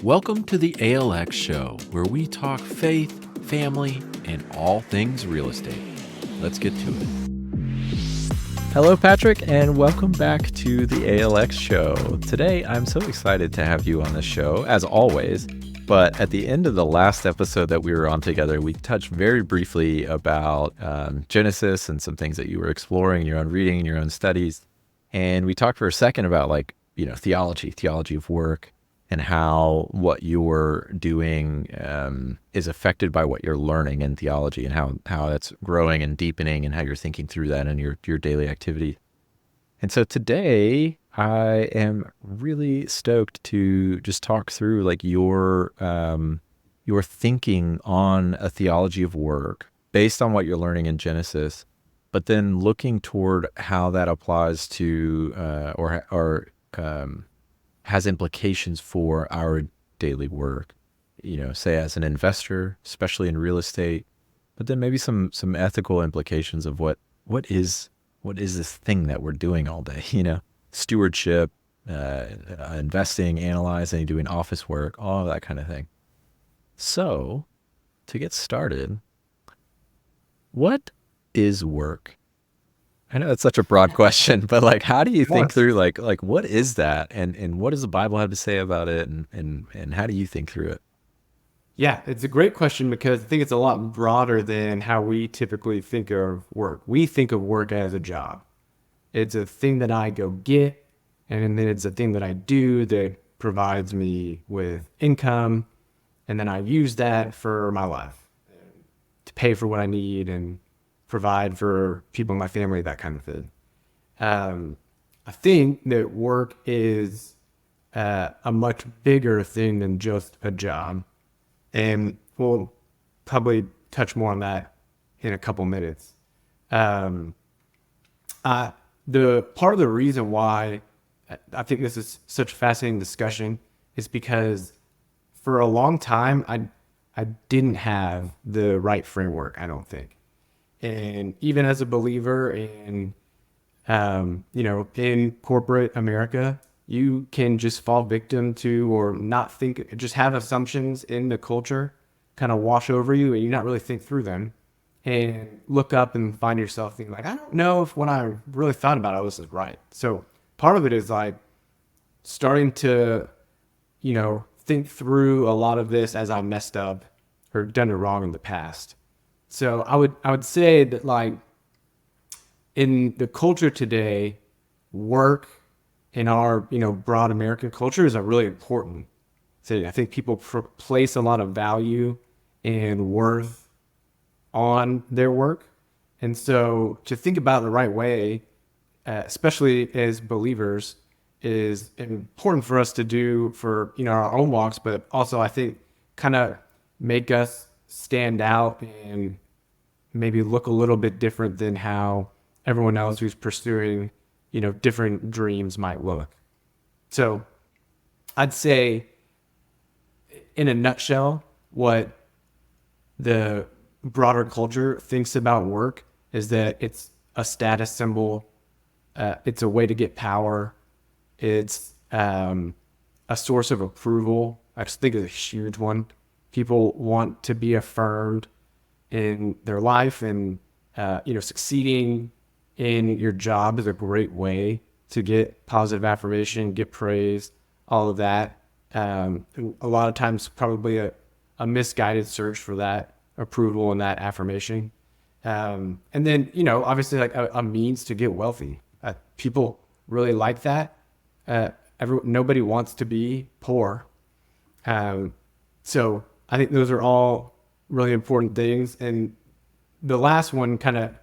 Welcome to the ALX show, where we talk faith, family, and all things real estate. Let's get to it. Hello, Patrick, and welcome back to the ALX show. Today, I'm so excited to have you on the show, as always. But at the end of the last episode that we were on together, we touched very briefly about Genesis and some things that you were exploring in your own reading and your own studies. And we talked for a second about theology of work, and how what you're doing is affected by what you're learning in theology, and how that's growing and deepening, and how you're thinking through that in your daily activity. And so today I am really stoked to just talk through like your thinking on a theology of work based on what you're learning in Genesis, but then looking toward how that applies to or has implications for our daily work, say as an investor, especially in real estate, but then maybe some ethical implications of what is this thing that we're doing all day, stewardship, investing, analyzing, doing office work, all that kind of thing. So to get started, what is work? I know that's such a broad question, but like, how do you think through like what is that, and what does the Bible have to say about it, and how do you think through it? Yeah, it's a great question because I think it's a lot broader than how we typically think of work. We think of work as a job. It's a thing that I go get, and then it's a thing that I do that provides me with income, and then I use that for my life to pay for what I need and provide for people in my family, that kind of thing. I think that work is a much bigger thing than just a job. And we'll probably touch more on that in a couple minutes. The part of the reason why I think this is such a fascinating discussion is because for a long time, I didn't have the right framework, I don't think. And even as a believer in corporate America, you can just fall victim to, or not think, just have assumptions in the culture kind of wash over you, and you not really think through them, and look up and find yourself thinking like, I don't know if what I really thought about all this is right. So part of it is like starting to, think through a lot of this as I messed up or done it wrong in the past. So I would say that like in the culture today, work in our broad American culture is really important. So I think people place a lot of value and worth on their work, and so to think about it the right way, especially as believers, is important for us to do for our own walks, but also I think kind of make us stand out and maybe look a little bit different than how everyone else who's pursuing, different dreams might look. So I'd say in a nutshell, what the broader culture thinks about work is that it's a status symbol. It's a way to get power. It's a source of approval. I just think it's a huge one. People want to be affirmed in their life, and succeeding in your job is a great way to get positive affirmation, get praise, all of that. A lot of times probably a misguided search for that approval and that affirmation. And then, obviously like a means to get wealthy. People really like that. Nobody wants to be poor. So I think those are all really important things. And the last one kind of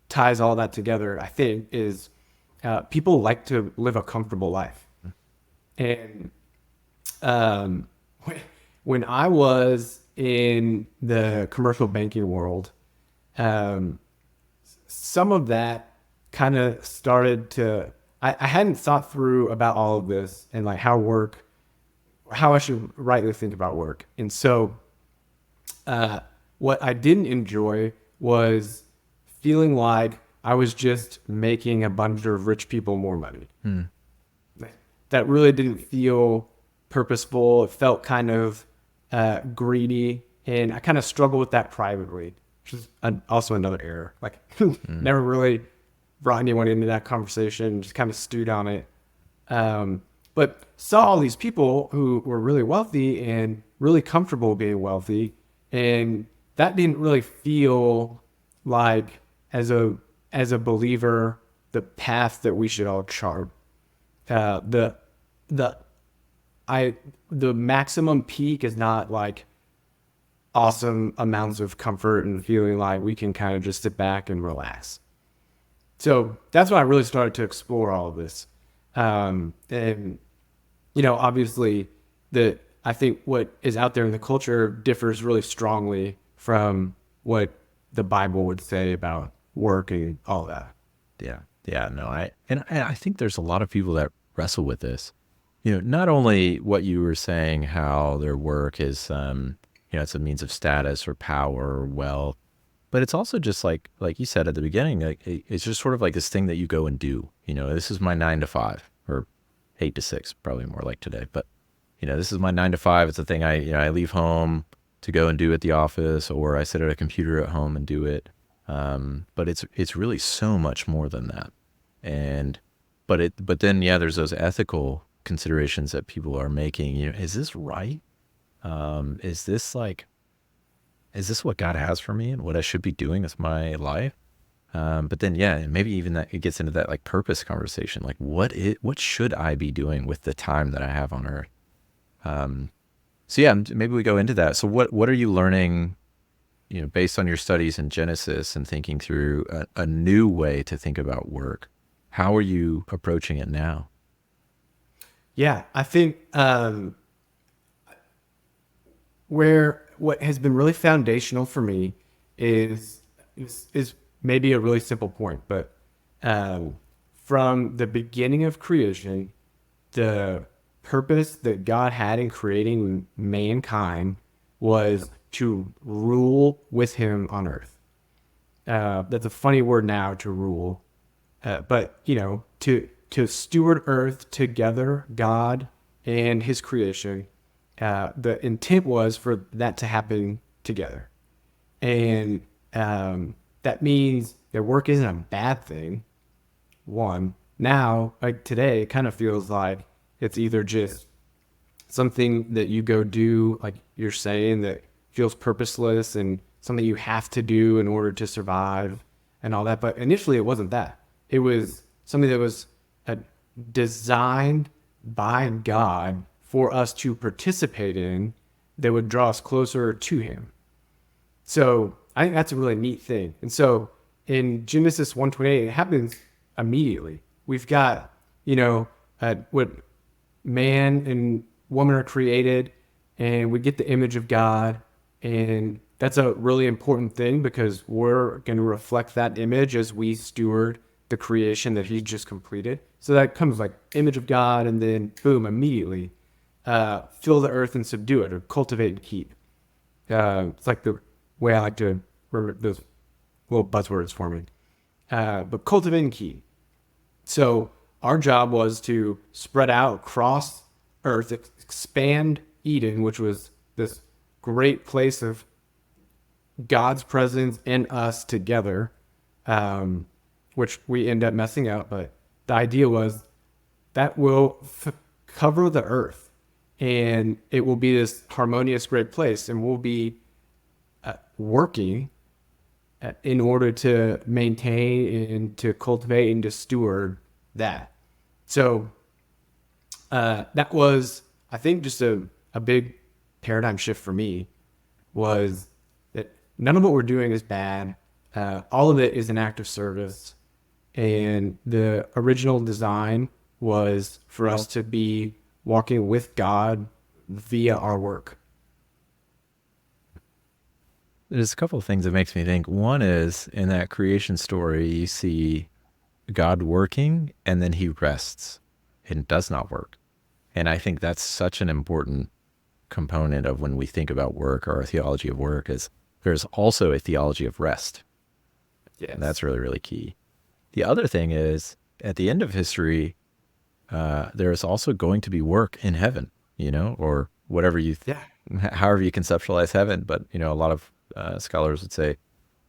ties all that together, I think, is people like to live a comfortable life. And when I was in the commercial banking world, some of that kind of started to, I hadn't thought through about all of this and like how I should rightly think about work. And so what I didn't enjoy was feeling like I was just making a bunch of rich people more money. That really didn't feel purposeful. It felt kind of greedy, and I kind of struggled with that privately, which is also another error. Like, never really brought anyone into that conversation, just kind of stewed on it. But saw all these people who were really wealthy and really comfortable being wealthy, and that didn't really feel like, as a believer, the path that we should all chart. The maximum peak is not like awesome amounts of comfort and feeling like we can kind of just sit back and relax. So that's when I really started to explore all of this. And, obviously I think what is out there in the culture differs really strongly from what the Bible would say about work and all that. Yeah, no, I think there's a lot of people that wrestle with this. Not only what you were saying, how their work is, it's a means of status or power or wealth, but it's also just like you said at the beginning, like it's just sort of like this thing that you go and do. This is my 9 to 5 or 8 to 6, probably more like today. But this is my 9 to 5. It's a thing I leave home to go and do at the office, or I sit at a computer at home and do it. But it's really so much more than that. But then there's those ethical considerations that people are making. Is this right? Is this what God has for me and what I should be doing with my life? But then, maybe even that it gets into that like purpose conversation. Like what should I be doing with the time that I have on earth? Maybe we go into that. So what are you learning, based on your studies in Genesis and thinking through a new way to think about work? How are you approaching it now? Yeah, I think what has been really foundational for me is maybe a really simple point, but from the beginning of creation, the purpose that God had in creating mankind was to rule with him on earth. That's a funny word now, to rule, but to steward earth together, God and his creation. The intent was for that to happen together. And that means their work isn't a bad thing. One, now, like today, it kind of feels like it's either just something that you go do, like you're saying, that feels purposeless and something you have to do in order to survive and all that. But initially, it wasn't that. It was something that was designed by God for us to participate in, that would draw us closer to him. So I think that's a really neat thing. And so in Genesis 1:28, it happens immediately. We've got, what man and woman are created, and we get the image of God. And that's a really important thing because we're going to reflect that image as we steward the creation that he just completed. So that comes like image of God, and then boom, immediately fill the earth and subdue it, or cultivate and keep. It's like the way I like to remember those little buzzwords for me. But cultivate and keep. So our job was to spread out across earth, expand Eden, which was this great place of God's presence and us together, which we end up messing up. But the idea was that will cover the earth, and it will be this harmonious, great place, and we'll be working in order to maintain and to cultivate and to steward that. So that was, I think, just a big paradigm shift for me, was that none of what we're doing is bad. All of it is an act of service. And the original design was for us to be walking with God via our work. There's a couple of things that makes me think. One is, in that creation story, you see God working, and then he rests and does not work. And I think that's such an important component of when we think about work, or a theology of work, is there's also a theology of rest. Yes. And that's really, really key. The other thing is, at the end of history, there is also going to be work in heaven. or whatever Yeah. however you conceptualize heaven. But, a lot of scholars would say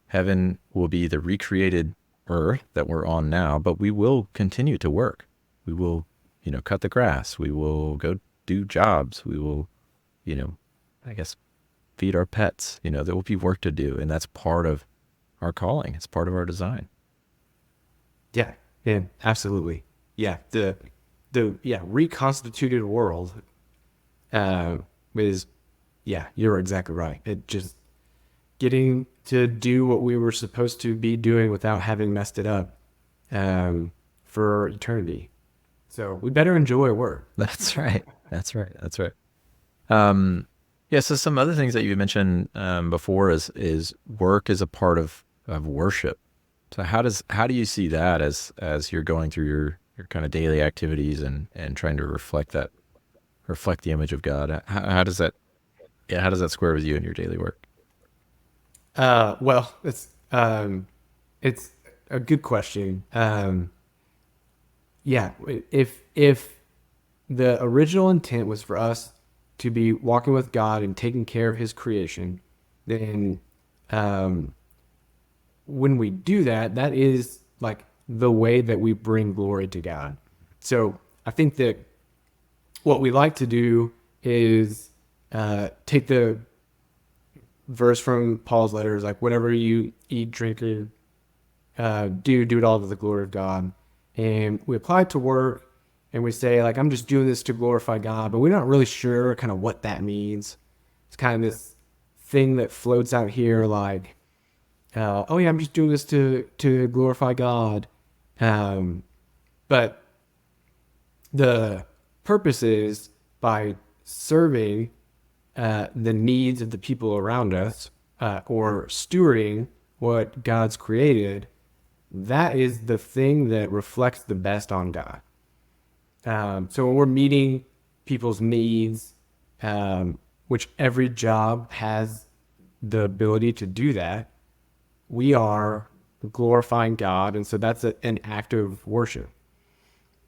heaven will be the recreated earth that we're on now, but we will continue to work. We will, cut the grass. We will go do jobs. We will, I guess, feed our pets. There will be work to do. And that's part of our calling. It's part of our design. Yeah. Yeah, absolutely. Yeah. The reconstituted world is, yeah, you're exactly right. It just getting to do what we were supposed to be doing without having messed it up for eternity. So we better enjoy work. That's right. That's right. That's right. Yeah. So some other things that you mentioned before is work is a part of worship. So how do you see that as you're going through your kind of daily activities and trying to reflect the image of God? How does that square with you in your daily work? Well, it's a good question. Yeah, if the original intent was for us to be walking with God and taking care of His creation, then when we do that, that is like the way that we bring glory to God. So I think that what we like to do is take the verse from Paul's letters, like whatever you eat, drink, or do it all to the glory of God. And we apply it to work, and we say, like, I'm just doing this to glorify God, but we're not really sure kind of what that means. It's kind of this thing that floats out here, like, oh yeah, I'm just doing this to glorify God. But the purpose is by serving the needs of the people around us, or stewarding what God's created. That is the thing that reflects the best on God. So when we're meeting people's needs, which every job has the ability to do that, we are glorifying God. And so that's an act of worship.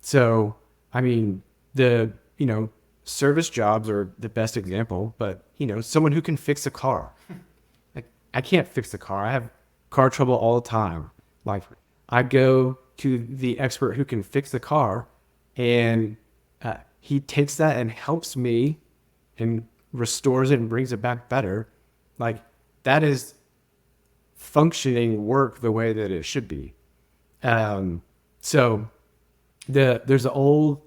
So, I mean, service jobs are the best example, but, someone who can fix a car. Like, I can't fix a car. I have car trouble all the time. Like, I go to the expert who can fix the car, and he takes that and helps me and restores it and brings it back better. Like, that is functioning work the way that it should be. So there's an old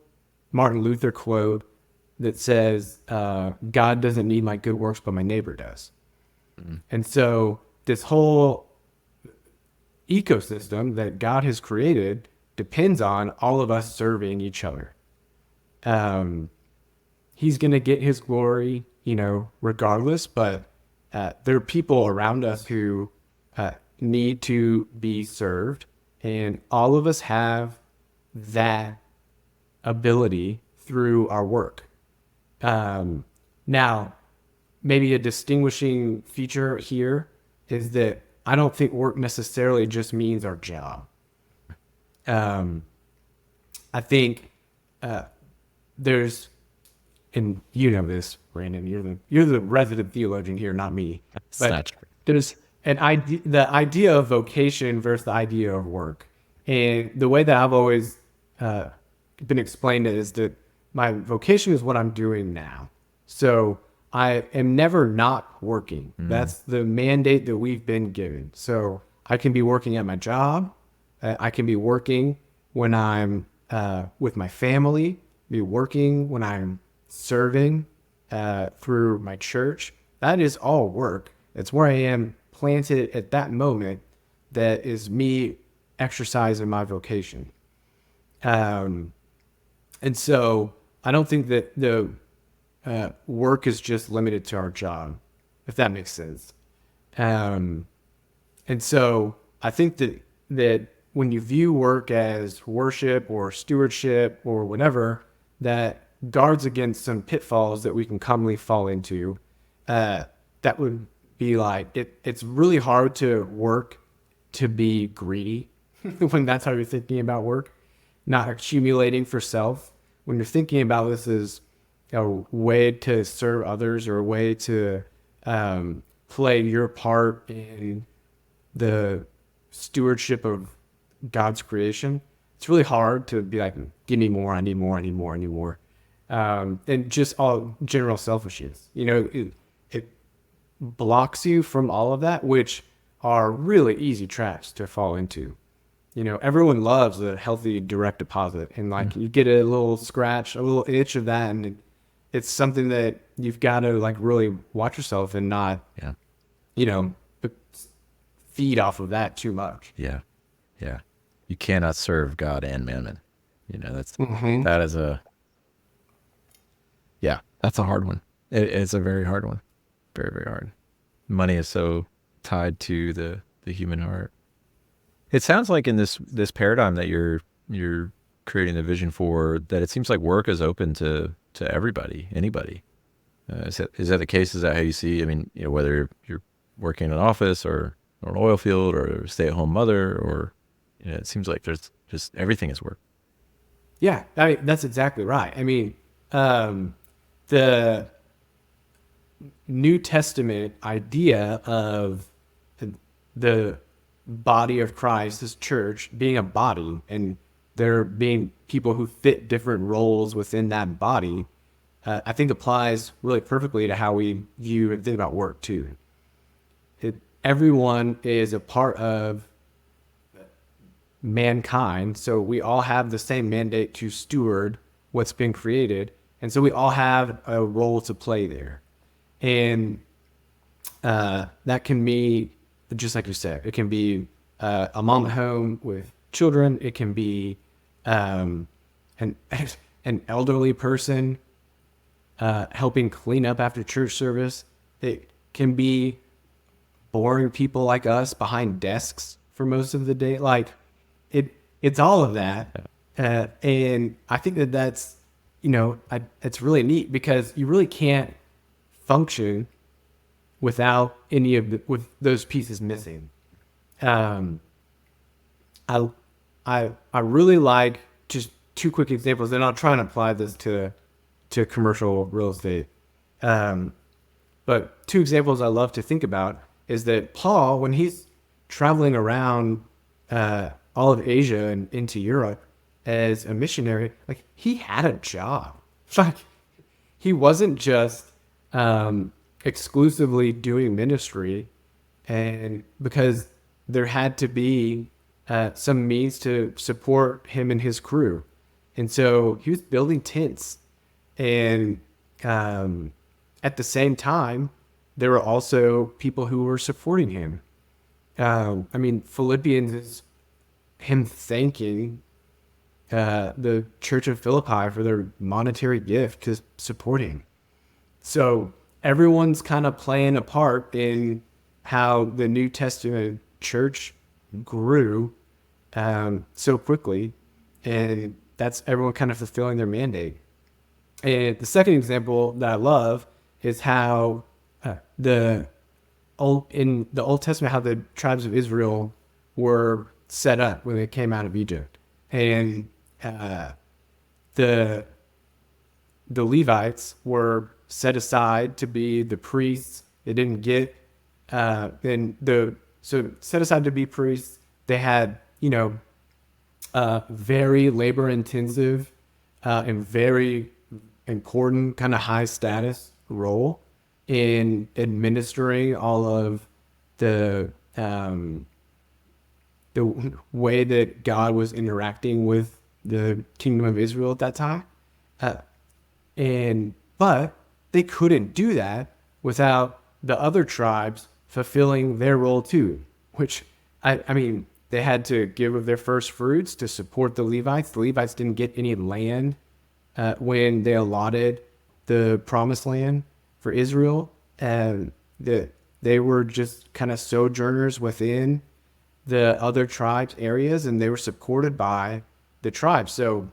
Martin Luther quote that says, God doesn't need my good works, but my neighbor does. Mm-hmm. And so this whole ecosystem that God has created depends on all of us serving each other. He's going to get his glory, regardless, but there are people around us who need to be served, and all of us have that ability through our work. Now, maybe a distinguishing feature here is that I don't think work necessarily just means our job. I think there's, and you know this, Brandon, you're the resident theologian here, not me. But there's the idea of vocation versus the idea of work. And the way that I've always been explained it is that my vocation is what I'm doing now. So I am never not working. That's the mandate that we've been given. So I can be working at my job. I can be working when I'm with my family, be working when I'm serving through my church. That is all work. It's where I am planted at that moment. That is me exercising my vocation. And so I don't think that the work is just limited to our job, if that makes sense. And so I think that when you view work as worship or stewardship or whatever, that guards against some pitfalls that we can commonly fall into. That would be like, it's really hard to work to be greedy when that's how you're thinking about work, not accumulating for self. When you're thinking about this as a way to serve others or a way to play your part in the stewardship of God's creation, it's really hard to be like, give me more, I need more, I need more, I need more. And just all general selfishness. It blocks you from all of that, which are really easy traps to fall into. Everyone loves a healthy direct deposit, and like you get a little scratch, a little itch of that, and it's something that you've got to like really watch yourself and not, feed off of that too much. Yeah. Yeah. You cannot serve God and mammon. That's, that's a hard one. It's a very hard one. Very, very hard. Money is so tied to the human heart. It sounds like in this paradigm that you're creating the vision for, that it seems like work is open to everybody, anybody. Is that the case? Is that how you see? I mean, whether you're working in an office or an oil field or a stay-at-home mother, or it seems like there's just everything is work. Yeah, I mean, that's exactly right. I mean, the New Testament idea of the body of Christ, this church, being a body, and there being people who fit different roles within that body, I think applies really perfectly to how we view and think about work too. Everyone is a part of mankind, so we all have the same mandate to steward what's been created, and so we all have a role to play there. And that can be, just like you said, it can be a mom at home with children. It can be an elderly person helping clean up after church service. It can be boring people like us behind desks for most of the day. Like it's all of that. And I think that's, it's really neat because you really can't function without with those pieces missing. I really like just two quick examples, and I'll try and apply this to commercial real estate. But two examples I love to think about is that Paul, when he's traveling around all of Asia and into Europe as a missionary, like he had a job. Like he wasn't just exclusively doing ministry, and because there had to be some means to support him and his crew. And so he was building tents, and at the same time, there were also people who were supporting him. I mean, Philippians is him thanking the Church of Philippi for their monetary gift to support him. So everyone's kind of playing a part in how the New Testament church grew so quickly, and that's everyone kind of fulfilling their mandate. And the second example that I love is how in the Old Testament, how the tribes of Israel were set up when they came out of Egypt. And the Levites were set aside to be the priests. They didn't get so set aside to be priests. They had very labor intensive and very important kind of high status role in administering all of the way that God was interacting with the kingdom of Israel at that time. But they couldn't do that without the other tribes fulfilling their role too, which I mean, they had to give of their first fruits to support the Levites. The Levites didn't get any land when they allotted the promised land for Israel. And they were just kind of sojourners within the other tribes' areas, and they were supported by the tribes. So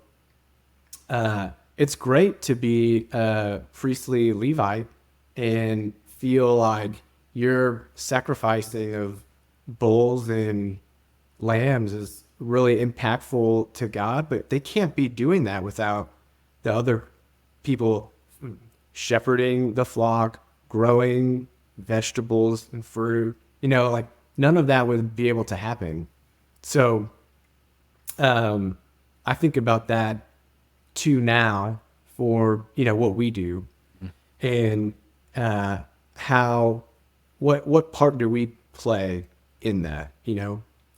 it's great to be a priestly Levite and feel like your sacrificing of bulls and lambs is really impactful to God, but they can't be doing that without the other people shepherding the flock, growing vegetables and fruit, like none of that would be able to happen. So I think about that too now for, what we do, and what part do we play in that?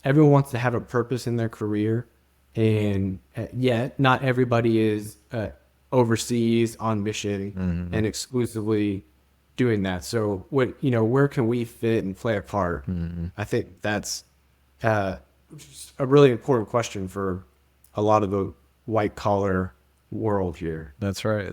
Everyone wants to have a purpose in their career, and yet not everybody is overseas on mission and exclusively doing that. So where can we fit and play a part? I think that's a really important question for a lot of the white collar world here. That's right.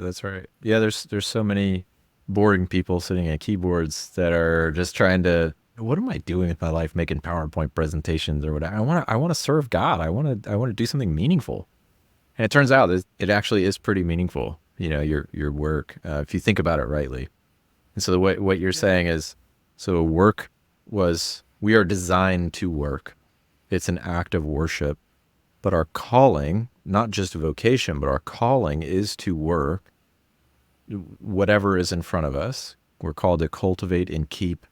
Yeah, there's so many boring people sitting at keyboards that are just trying to, what am I doing with my life, making PowerPoint presentations or whatever? I want to serve God. I want to do something meaningful. And it turns out it actually is pretty meaningful, your work, if you think about it rightly. And so what you're saying is, so we are designed to work. It's an act of worship, but our calling, not just vocation, but our calling is to work whatever is in front of us. We're called to cultivate and keep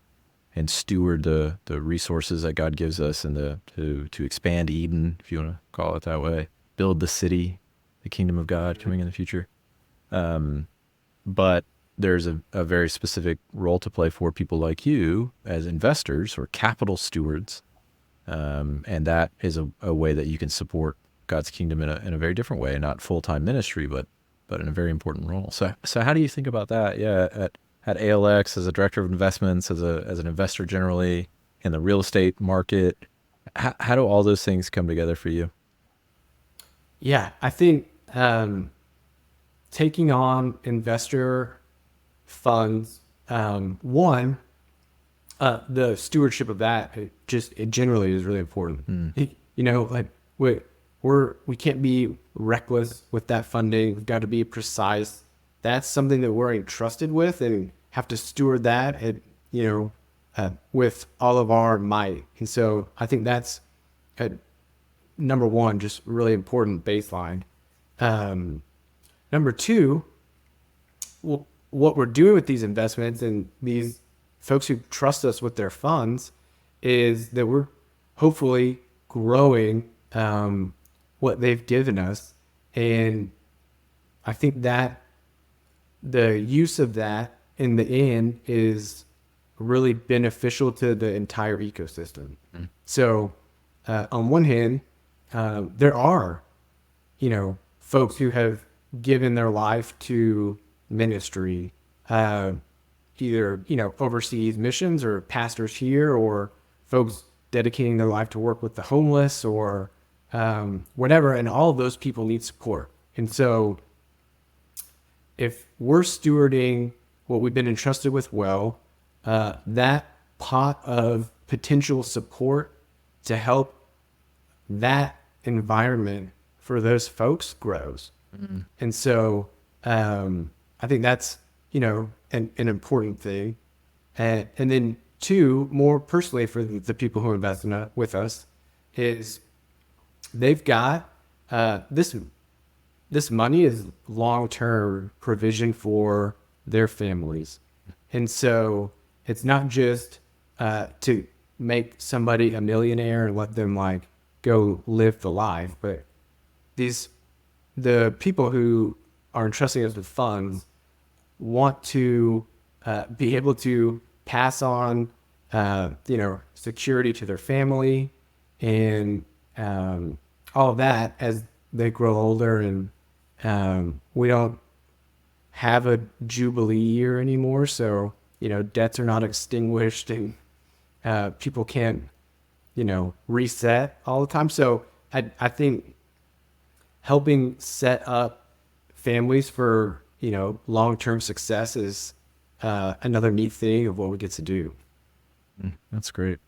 and steward the resources that God gives us, and to expand Eden, if you want to call it that way, build the city, the kingdom of God coming in the future. But there's a very specific role to play for people like you as investors or capital stewards. And that is a way that you can support God's kingdom in a very different way, not full-time ministry, but in a very important role. So how do you think about that? Yeah, at ALX, as a director of investments, as an investor generally in the real estate market, how do all those things come together for you? Yeah, I think taking on investor funds, the stewardship of that, it generally is really important. We can't be reckless with that funding. We've got to be precise. That's something that we're entrusted with, and have to steward that with all of our might. And so I think that's number one, just really important baseline. Number two, what we're doing with these investments and these folks who trust us with their funds is that we're hopefully growing what they've given us. And I think that the use of that in the end is really beneficial to the entire ecosystem. So on one hand, there are, folks who have given their life to ministry, either, overseas missions or pastors here, or folks dedicating their life to work with the homeless or whatever. And all of those people need support. And so if we're stewarding what we've been entrusted with well, that pot of potential support to help that environment for those folks grows. And so I think that's, an important thing. And then two, more personally for the people who invest with us, is they've got this money is long-term provision for their families. And so it's not just to make somebody a millionaire and let them go live the life, but the people who are entrusting us with funds want to be able to pass on security to their family and all of that as they grow older. And we don't have a Jubilee year anymore, so debts are not extinguished, and people can't reset all the time. So I think helping set up families for long-term success is another neat thing of what we get to do. That's great.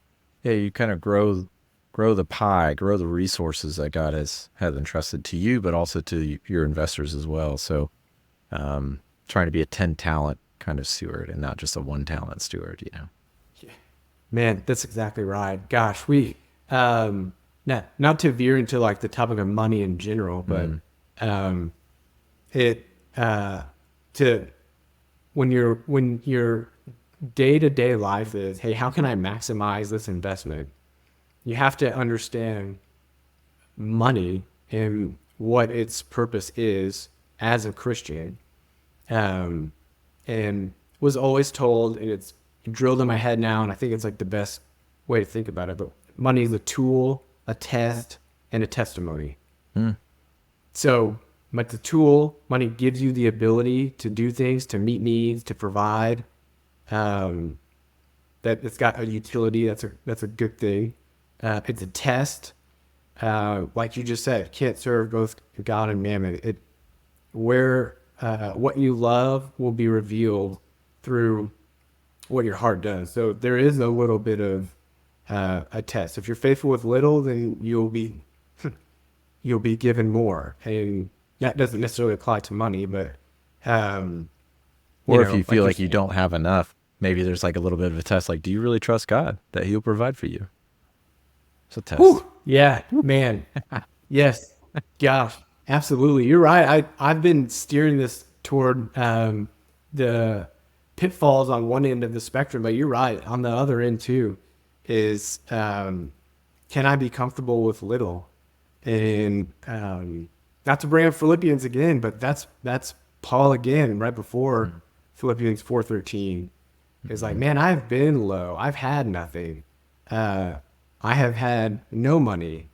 Yeah, you kind of grow the pie, grow the resources that God has entrusted to you, but also to your investors as well. So trying to be a 10 talent kind of steward and not just a 1 talent steward, Yeah. Man, that's exactly right. Gosh, we not to veer into the topic of money in general, but to when your day-to-day life is, hey, how can I maximize this investment? You have to understand money and what its purpose is as a Christian. And was always told, and it's drilled in my head now, and I think it's like the best way to think about it, but money is a tool, a test, and a testimony. So, but the tool, money gives you the ability to do things, to meet needs, to provide. That it's got a utility. That's a good thing. It's a test. Like you just said, can't serve both God and mammon. What you love will be revealed through what your heart does. So there is a little bit of a test. If you're faithful with little, then you'll be given more. And that doesn't necessarily apply to money, but or if you feel like you don't have enough, maybe there's like a little bit of a test. Like, do you really trust God that He'll provide for you? It's a test. Whew. Yeah, man. Yes. Gosh, absolutely. You're right. I've been steering this toward the pitfalls on one end of the spectrum, but you're right. On the other end too is, can I be comfortable with little? And not to bring up Philippians again, but that's Paul again, right before Philippians 4:13. It's like, man, I've been low. I've had nothing. I have had no money,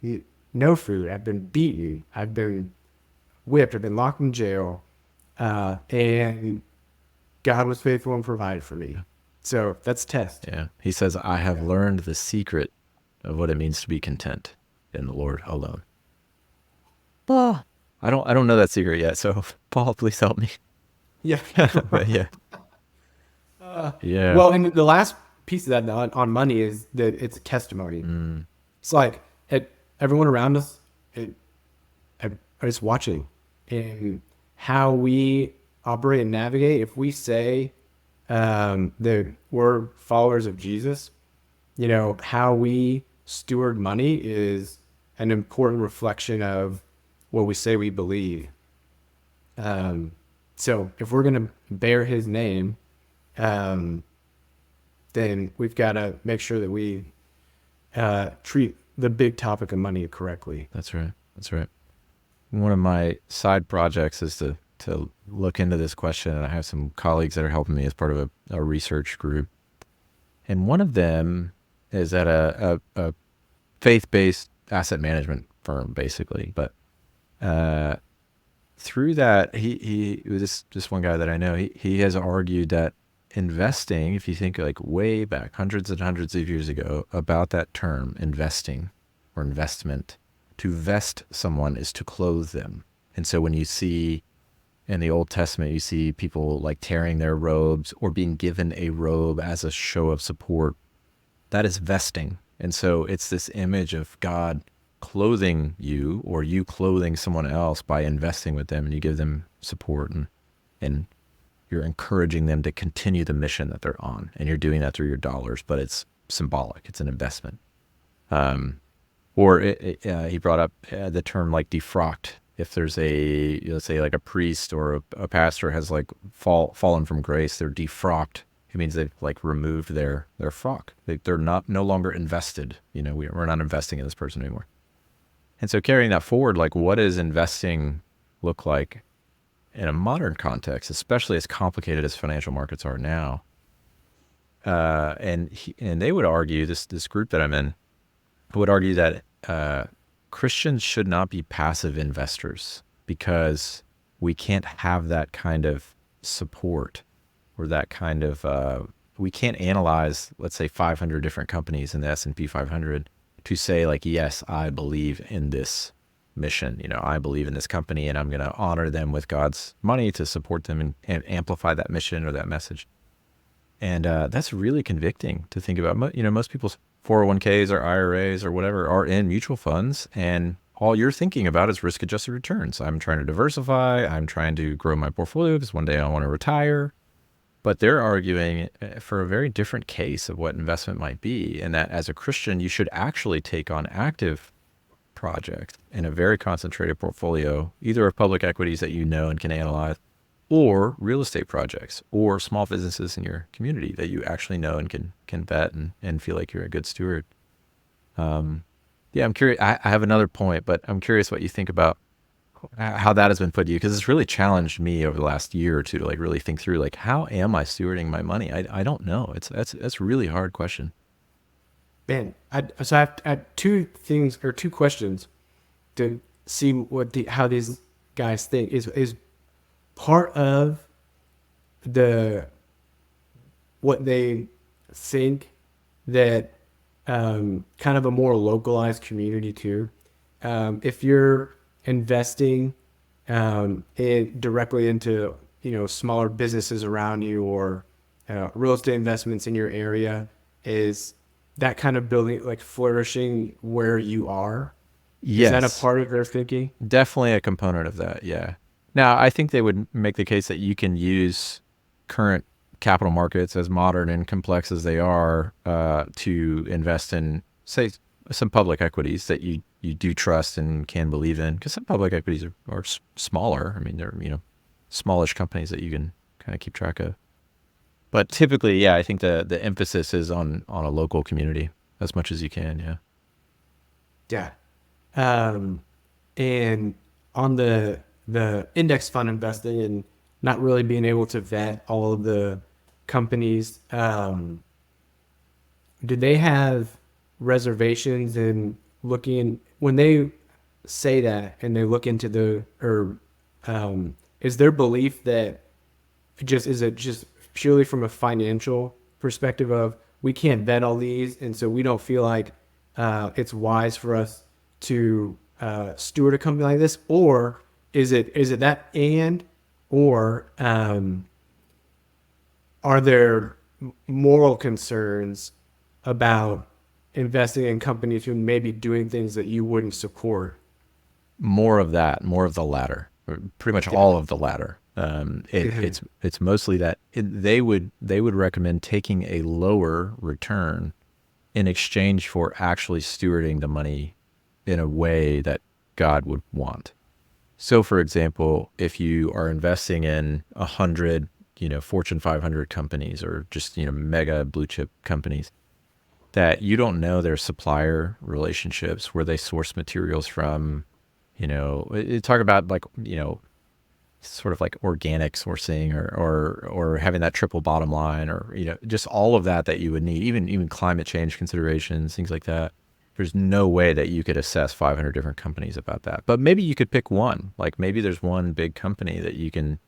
no food. I've been beaten. I've been whipped. I've been locked in jail. And God was faithful and provided for me. So that's a test. Yeah. He says, I have learned the secret of what it means to be content in the Lord alone. I don't know that secret yet. So Paul, please help me. Yeah. But yeah. Yeah. Well, and the last piece of that on money is that it's a testimony. It's like everyone around us is watching, and how we operate and navigate. If we say that we're followers of Jesus, how we steward money is an important reflection of what we say we believe. So if we're going to bear His name, then we've got to make sure that we treat the big topic of money correctly. That's right. That's right. One of my side projects is to look into this question, and I have some colleagues that are helping me as part of a research group. And one of them is at a faith-based asset management firm, basically. But through that, he was this one guy that I know. He has argued that investing, if you think like way back, hundreds and hundreds of years ago, about that term, investing or investment, to vest someone is to clothe them. And so when you see in the Old Testament, you see people like tearing their robes or being given a robe as a show of support, that is vesting. And so it's this image of God clothing you, or you clothing someone else by investing with them, and you give them support, and you're encouraging them to continue the mission that they're on, and you're doing that through your dollars, but it's symbolic. It's an investment. He brought up the term like defrocked. If there's let's say like a priest or a pastor has like fallen from grace, they're defrocked. It means they've like removed their frock. They're no longer invested. We're not investing in this person anymore. And so carrying that forward, like what does investing look like in a modern context, especially as complicated as financial markets are now? And they would argue, this group that I'm in would argue that Christians should not be passive investors, because we can't have that kind of support, or that kind of, we can't analyze, let's say 500 different companies in the S&P 500 to say like, yes, I believe in this mission. I believe in this company, and I'm going to honor them with God's money to support them and amplify that mission or that message. And that's really convicting to think about. Most people's 401ks or IRAs or whatever are in mutual funds, and all you're thinking about is risk-adjusted returns. I'm trying to diversify. I'm trying to grow my portfolio because one day I want to retire. But they're arguing for a very different case of what investment might be, and that as a Christian, you should actually take on active projects in a very concentrated portfolio, either of public equities that and can analyze, or real estate projects, or small businesses in your community that you actually know and can vet and feel like you're a good steward. Yeah, I'm curious. I have another point, but I'm curious what you think about how that has been put to you, because it's really challenged me over the last year or two to like really think through, like, how am I stewarding my money? I don't know. That's a really hard question. Man, I have two questions to see how these guys think. Is part of what they think that kind of a more localized community too. If you're investing directly into smaller businesses around you, or real estate investments in your area, is that kind of building like flourishing where you are? Is that a Yes, part of their thinking? definitely a component of that. Yeah. Now, I think they would make the case that you can use current capital markets, as modern and complex as they are, to invest in, say, some public equities that you do trust and can believe in. Because some public equities are smaller. I mean, they're smallish companies that you can kind of keep track of. But typically, yeah, I think the emphasis is on a local community as much as you can. Yeah. Yeah. And on the index fund investing and not really being able to vet all of the companies, do they have reservations in looking when they say that and they look into is their belief that is it just purely from a financial perspective of we can't vet all these, and so we don't feel like it's wise for us to steward a company like this? Or is it that, or are there moral concerns about investing in companies who may be doing things that you wouldn't support? More of that, more of the latter, or pretty much all of the latter. It's mostly that they would recommend taking a lower return in exchange for actually stewarding the money in a way that God would want. So, for example, if you are investing in 100, Fortune 500 companies, or just, mega blue chip companies, that you don't know their supplier relationships, where they source materials from, talk about like, sort of like organic sourcing, or having that triple bottom line, or, just all of that you would need, even climate change considerations, things like that. There's no way that you could assess 500 different companies about that. But maybe you could pick one. Like maybe there's one big company that you can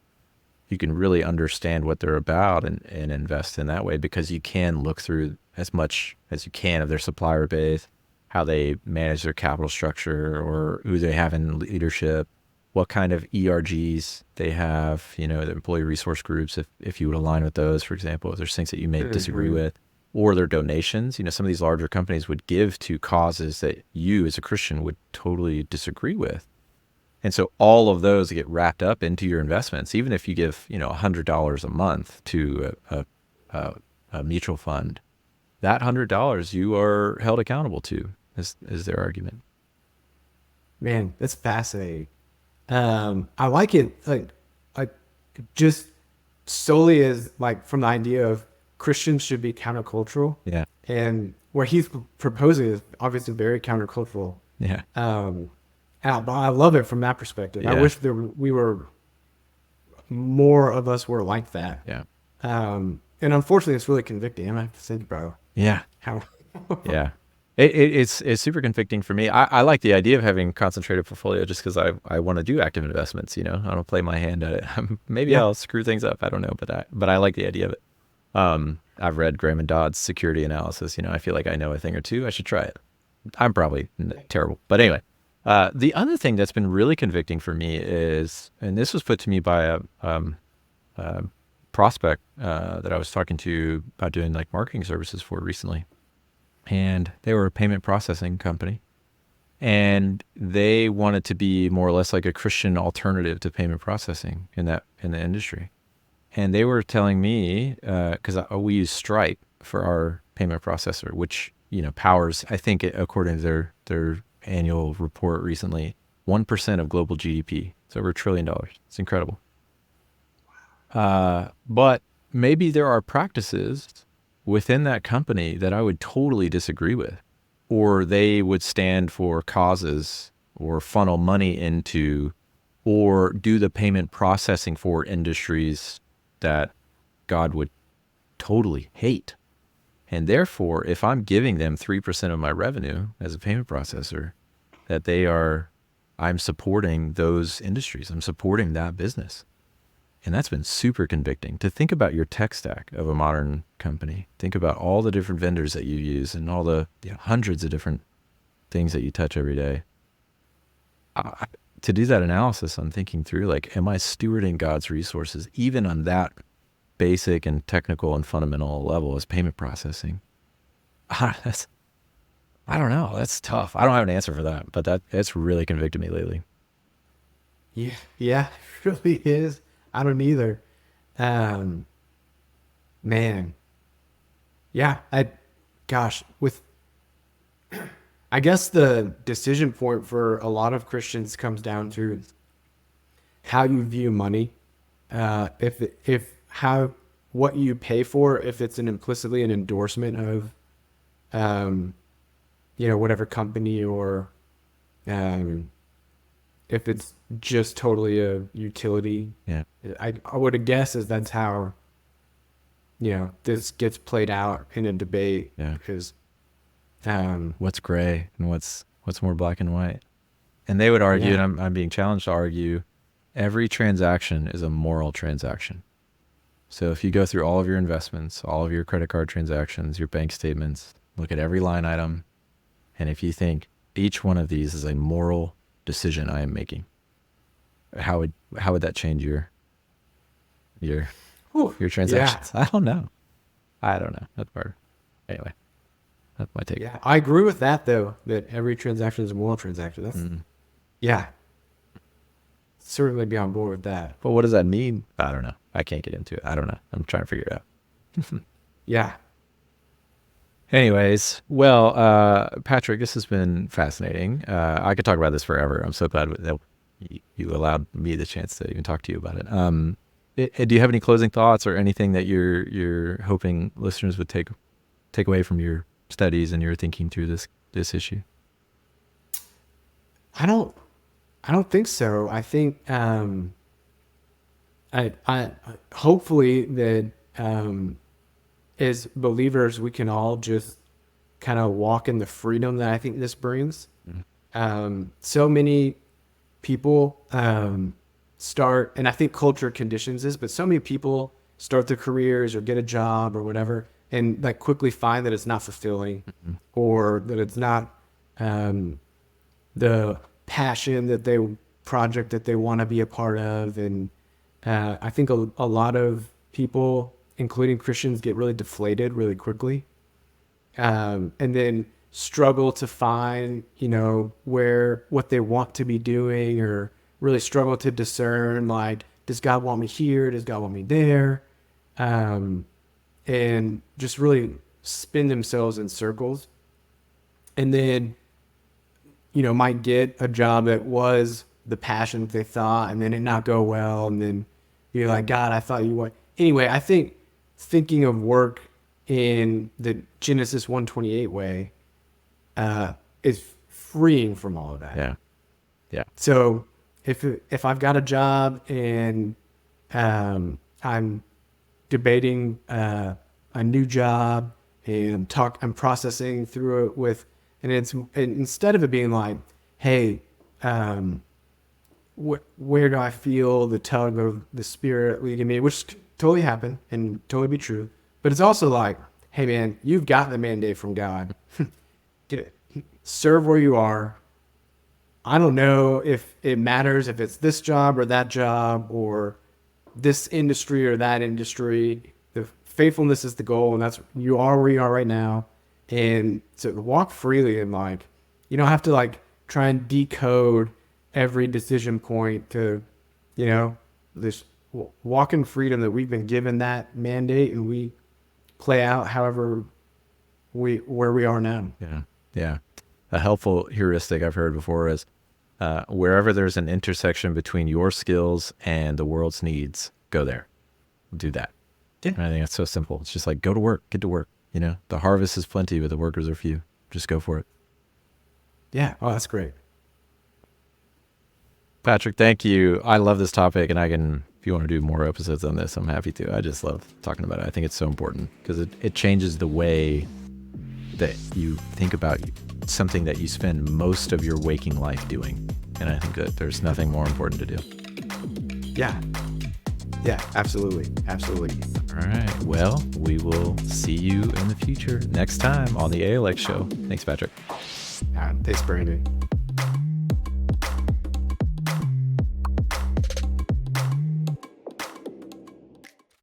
really understand what they're about and invest in that way, because you can look through as much as you can of their supplier base, how they manage their capital structure, or who they have in leadership, what kind of ERGs they have, the employee resource groups, if you would align with those, for example, if there's things that you may disagree with, or their donations. Some of these larger companies would give to causes that you as a Christian would totally disagree with. And so all of those get wrapped up into your investments. Even if you give, $100 a month to a mutual fund, that $100 you are held accountable to, is their argument. Man, that's fascinating. I like it, like just solely as like from the idea of Christians should be countercultural. Yeah. And what he's proposing is obviously very countercultural. Yeah. But I love it from that perspective. Yeah. I wish more of us were like that. Yeah. And unfortunately, it's really convicting. I have to say, bro. Yeah. How? Yeah. It's super convicting for me. I like the idea of having a concentrated portfolio, just because I want to do active investments. I don't play my hand at it. Maybe I'll screw things up. I don't know, but I like the idea of it. I've read Graham and Dodd's security analysis. I feel like I know a thing or two. I should try it. I'm probably terrible, but anyway. The other thing that's been really convicting for me is, and this was put to me by a prospect that I was talking to about doing like marketing services for recently. And they were a payment processing company, and they wanted to be more or less like a Christian alternative to payment processing in the industry. And they were telling me, because we use Stripe for our payment processor, which powers, I think, according to their annual report recently, 1% of global GDP. It's over $1 trillion. It's incredible. But maybe there are practices within that company that I would totally disagree with, or they would stand for causes or funnel money into, or do the payment processing for industries that God would totally hate. And therefore, if I'm giving them 3% of my revenue as a payment processor, I'm supporting those industries. I'm supporting that business. And that's been super convicting to think about your tech stack of a modern company. Think about all the different vendors that you use and all the hundreds of different things that you touch every day. To do that analysis, I'm thinking through, like, am I stewarding God's resources even on that basic and technical and fundamental level as payment processing? I don't know. That's tough. I don't have an answer for that, but it's really convicted me lately. Yeah, it really is. I don't either. Man. Yeah, I guess the decision point for a lot of Christians comes down to how you view money. What you pay for, if it's implicitly an endorsement of, whatever company, or, if it's just totally a utility. Yeah. I would guess that's how, this gets played out in a debate. Yeah. Because, what's gray and what's more black and white? And they would argue, Yeah. and I'm being challenged to argue, every transaction is a moral transaction. So if you go through all of your investments, all of your credit card transactions, your bank statements, look at every line item, and if you think each one of these is a moral decision I am making, how would that change your transactions? Yeah. I don't know. That's part. Anyway, that's my take. Yeah, I agree with that, though, that every transaction is a moral transaction. That's, yeah, certainly be on board with that. But what does that mean? I don't know. I can't get into it. I don't know. I'm trying to figure it out. Yeah. Anyways, well, Patrick, this has been fascinating. I could talk about this forever. I'm so glad that you allowed me the chance to even talk to you about it. Do you have any closing thoughts or anything that you're hoping listeners would take away from your studies and your thinking through this issue? I don't think so. I think I hopefully that as believers we can all just kind of walk in the freedom that I think this brings. So many people start, and I think culture conditions this, but so many people start their careers or get a job or whatever, and like quickly find that it's not fulfilling, or that it's not the project that they want to be a part of. And I think a lot of people, including Christians, get really deflated really quickly, and then struggle to find, what they want to be doing, or really struggle to discern, like, does God want me here? Does God want me there? And just really spin themselves in circles. And then, might get a job that was the passion that they thought, and then it not go well. And then you're like, God, I thought you would. Anyway, I think thinking of work in the Genesis 1:28 way is freeing from all of that. Yeah. Yeah. So if I've got a job and I'm debating a new job, and I'm processing through it with, and instead of it being like, hey, where do I feel the tug of the Spirit leading me, which totally happen and totally be true, but it's also like, hey man, you've got the mandate from God. Get it. Serve where you are. I don't know if it matters if it's this job or that job or this industry or that industry. The faithfulness is the goal, and you are where you are right now. And so walk freely, and like, you don't have to like try and decode every decision point to, this walk in freedom that we've been given that mandate, and we play out however where we are now. Yeah. Yeah. A helpful heuristic I've heard before is wherever there's an intersection between your skills and the world's needs, go there. do that. Yeah. And I think that's so simple. It's just like, go to work, get to work. The harvest is plenty, but the workers are few. Just go for it. Yeah. Oh, that's great. Patrick, thank you. I love this topic, and if you want to do more episodes on this, I'm happy to. I just love talking about it. I think it's so important because it changes the way that you think about something that you spend most of your waking life doing. And I think that there's nothing more important to do. Yeah. Yeah, absolutely. Absolutely. All right. Well, we will see you in the future next time on the ALX show. Thanks, Patrick. Thanks, Brandon.